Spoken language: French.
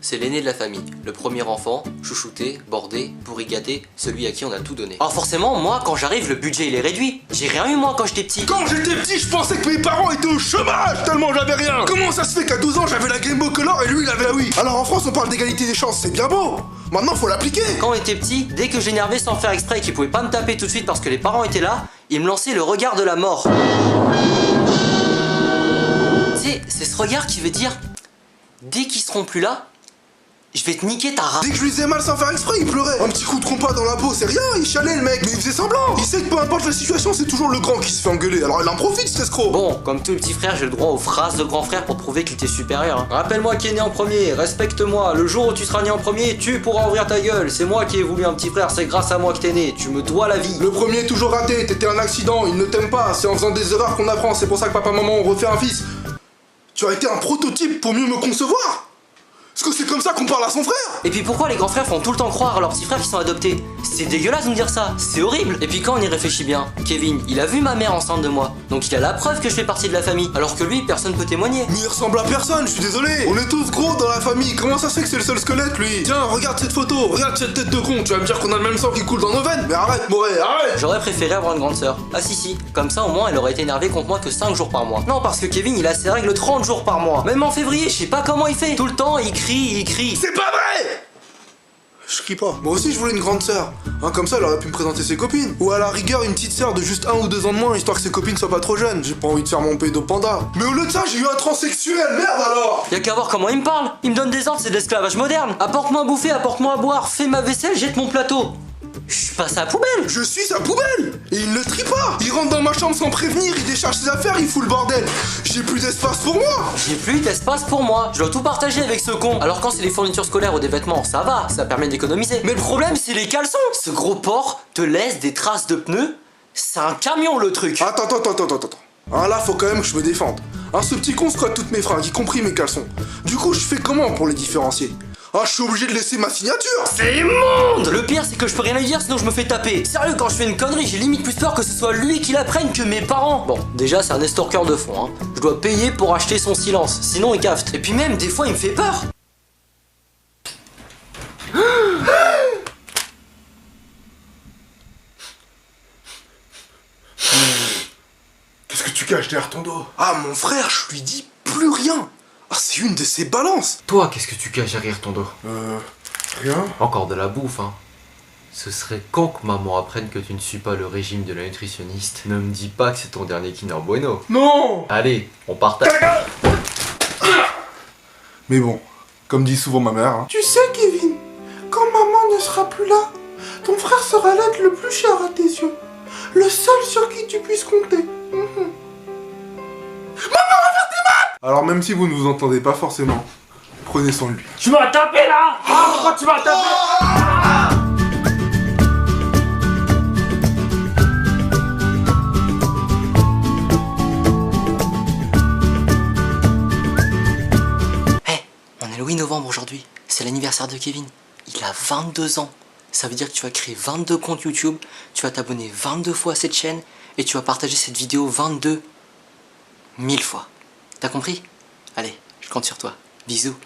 c'est l'aîné de la famille, le premier enfant, chouchouté, bordé, pourri gâté, celui à qui on a tout donné. Alors forcément, moi quand j'arrive, le budget il est réduit. J'ai rien eu moi quand j'étais petit. Quand j'étais petit, je pensais que mes parents étaient au chômage tellement j'avais rien. Comment ça se fait qu'à 12 ans j'avais la Game Boy Color et lui il avait la Wii? Alors en France on parle d'égalité des chances, c'est bien beau. Maintenant faut l'appliquer. Quand on était petit, dès que j'énervais sans faire exprès et qu'ils pouvaient pas me taper tout de suite parce que les parents étaient là, ils me lançaient le regard de la mort. Tu sais, c'est ce regard qui veut dire, dès qu'ils seront plus là, je vais te niquer ta race. Dès que je lui faisais mal sans faire exprès, il pleurait. Un petit coup de compas dans la peau, c'est rien, il chialait le mec, mais il faisait semblant. Il sait que peu importe la situation, c'est toujours le grand qui se fait engueuler, alors il en profite cet escroc. Bon, comme tous les petits frères, j'ai le droit aux phrases de grand frère pour prouver qu'il t'est supérieur. Hein. Rappelle-moi qui est né en premier, respecte-moi, le jour où tu seras né en premier, tu pourras ouvrir ta gueule. C'est moi qui ai voulu un petit frère, c'est grâce à moi que t'es né, tu me dois la vie. Le premier est toujours raté, t'étais un accident, il ne t'aime pas, c'est en faisant des erreurs qu'on apprend, c'est pour ça que papa maman ont refait un fils. Tu as été un prototype pour mieux me concevoir. Parce que c'est comme ça qu'on parle à son frère. Et puis pourquoi les grands frères font tout le temps croire à leurs petits frères qui sont adoptés? C'est dégueulasse de me dire ça, c'est horrible. Et puis quand on y réfléchit bien, Kevin, il a vu ma mère enceinte de moi, donc il a la preuve que je fais partie de la famille, alors que lui, personne peut témoigner. Mais il ressemble à personne, je suis désolé. On est tous gros dans la famille, comment ça se fait que c'est le seul squelette lui? Tiens, regarde cette photo, regarde cette tête de con, tu vas me dire qu'on a le même sang qui coule dans nos veines? Mais arrête, Moré, arrête. J'aurais préféré avoir une grande sœur. Ah si, comme ça au moins elle aurait été énervée contre moi que 5 jours par mois. Non, parce que Kevin il a ses règles 30 jours par mois. Même en février, je sais pas comment il fait. Tout le temps, il crie. C'est pas vrai! Je crie pas. Moi aussi je voulais une grande sœur. Hein, comme ça elle aurait pu me présenter ses copines. Ou à la rigueur une petite sœur de juste 1 ou 2 ans de moins, histoire que ses copines soient pas trop jeunes. J'ai pas envie de faire mon pédo panda. Mais au lieu de ça, j'ai eu un transsexuel, merde alors! Y'a qu'à voir comment il me parle. Il me donne des ordres, c'est de l'esclavage moderne. Apporte-moi à bouffer, apporte-moi à boire, fais ma vaisselle, jette mon plateau. Je suis pas sa poubelle. Je suis sa poubelle. Et il ne trie pas. Il rentre dans ma chambre sans prévenir, il décharge ses affaires, il fout le bordel. J'ai plus d'espace pour moi. J'ai plus d'espace pour moi. Je dois tout partager avec ce con. Alors quand c'est les fournitures scolaires ou des vêtements, ça va, ça permet d'économiser. Mais le problème c'est les caleçons. Ce gros porc te laisse des traces de pneus. C'est un camion le truc. Attends. Ah là faut quand même que je me défende. Ce petit con squatte toutes mes fringues, y compris mes caleçons. Du coup je fais comment pour les différencier? Ah, je suis obligé de laisser ma signature. C'est immonde. Le pire c'est que je peux rien lui dire sinon je me fais taper. Sérieux, quand je fais une connerie, j'ai limite plus peur que ce soit lui qui l'apprenne que mes parents. Bon, déjà c'est un estorqueur de fond, hein. Je dois payer pour acheter son silence, sinon il cafte. Et puis même, des fois il me fait peur. Qu'est-ce que tu caches derrière ton dos? Ah, mon frère, je lui dis plus rien. Ah, c'est une de ses balances. Toi, qu'est-ce que tu caches derrière ton dos? Rien. Encore de la bouffe, hein. Ce serait quand que maman apprenne que tu ne suis pas le régime de la nutritionniste. Ne me dis pas que c'est ton dernier Kinder Bueno. Non. Allez, on partage. Mais bon, comme dit souvent ma mère, hein. Tu sais, Kevin, quand maman ne sera plus là, ton frère sera l'être le plus cher à tes yeux. Le seul sur qui tu puisses compter. Alors même si vous ne vous entendez pas forcément, prenez soin de lui. Tu m'as tapé là. Pourquoi tu m'as tapé? On est le 8 novembre aujourd'hui, c'est l'anniversaire de Kevin. Il a 22 ans. Ça veut dire que tu vas créer 22 comptes YouTube, tu vas t'abonner 22 fois à cette chaîne et tu vas partager cette vidéo 22 000 fois. T'as compris? Allez, je compte sur toi. Bisous.